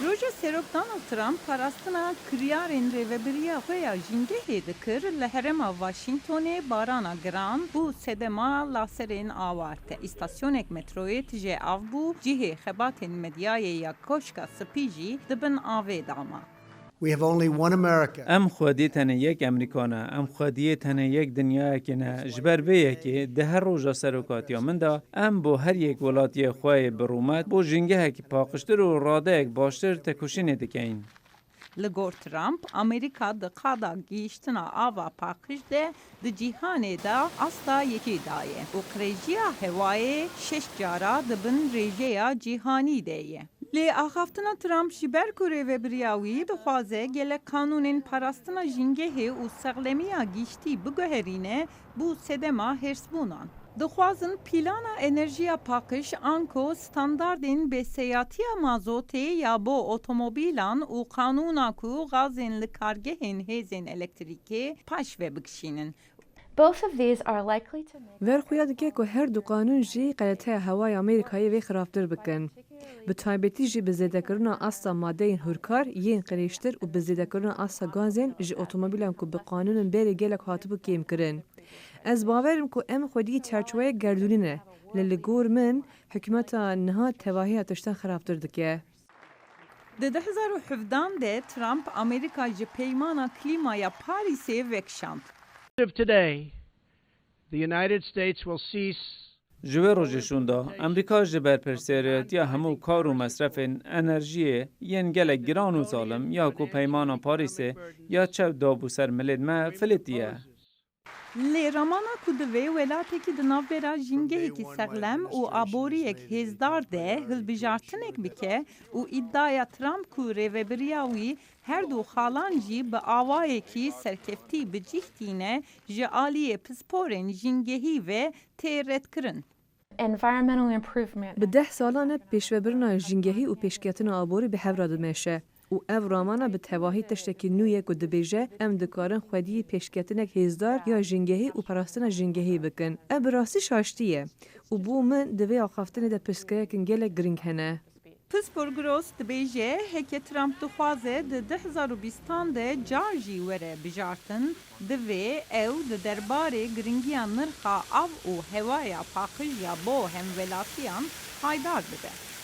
Roja Serok Donald Trump parastina kiryarên rêveberiya xwe ya jîngehê dikir li herêma Washingtonê barana giran bû sedema laserên awarte. İstasyonek metroyê tije av bû, cihê xebatên medyayê ya koşka spî jî dibin avê dama. We have only one America. ام خودی تنه یک امریکانه ام خودی تنه یک دنیا که نه جبر به که ده هر روزا سرکاتیا من دا ام بو هر یک ولاتی خواه برومت بو جنگه که پاقشتر و راده یک باشتر تکوشینه دکین. Li gor Trump, Amerîka di qada gihîştina ava paqij de di cîhanê de asta yekî daye û qirêjiya hewayê şeş cara dibin rêjeya cîhanî de ye. Lê axaftina Trump ji ber ku rêveberiya wî dixwaze gelek kanûnên parastina jîngehê û seqlemiya gîştî biguherîne bû sedema hêrsbûnan. Dixwazin pîlana enerjiya paqij anko standardên bêseyatiya mazotê ya bo otomobîlan û kanûna ku gazên li kargehên hêzên elektrîkê paş ve bikişînin. Both of these are likely to make Verxuya dike ku her du qanûn jî qeleteya hewaya Amerîkayê vê xirabtir bikin. Bi taybetî jî bi zêdekirina asta madeyên hûrkar yên qirêştir û bi zêdekirina asta gazên ji otomobîlan ku bi qanûnên berê gelek hatibû kêm kirin. Ez bawerim ku em xwediyê çerçeveya gerdûnîne li gor min hikûmeta niha tevahiya tiştan xirabtir dike. Di 2017 de Trump Amerîka ji peymana klîmaya Parîsê vekişand. Today, the United States will cease جوه روژشون دا امریکا جبر پرسیریت یا همو کار و مصرف انرژی ین گلک گران و ظالم یا کو پیمانا پاریسه یا چو دابو سر ملید ما فلتیه. Lê ramana ku divê welatekî di navbera jîngehekî seqlem û aboriyek hêzdar de hilbijartinek bike û îddiaya Trump ku rêveberiya wî her du xalan jî bi awayekî serkeftî bi cih tîne ji aliyê pisporên jîngehî ve tê redkirin. environmental improvement. Bi 10 salan e pêşvebirina jîngehî û pêşketina aborî bi hev re dimeşe. û ev ramana bi tevahî tiştekî nû ye ku dibêje em dikarin xwediyê pêşketinek hêzdar ya jîngehî û parastina jîngehî bikin. Ev bi rastî şaştî ye û bû min di vê axaftinê de pirsgirêkên gelek giring hene. Pispor Gross dibêje heke Trump dixwaze di 2020 de car jî were bijartin, divê ew di derbarê giringiya nirxa av û hewaya paqij ya bo hemwelatiyan haydar bibe.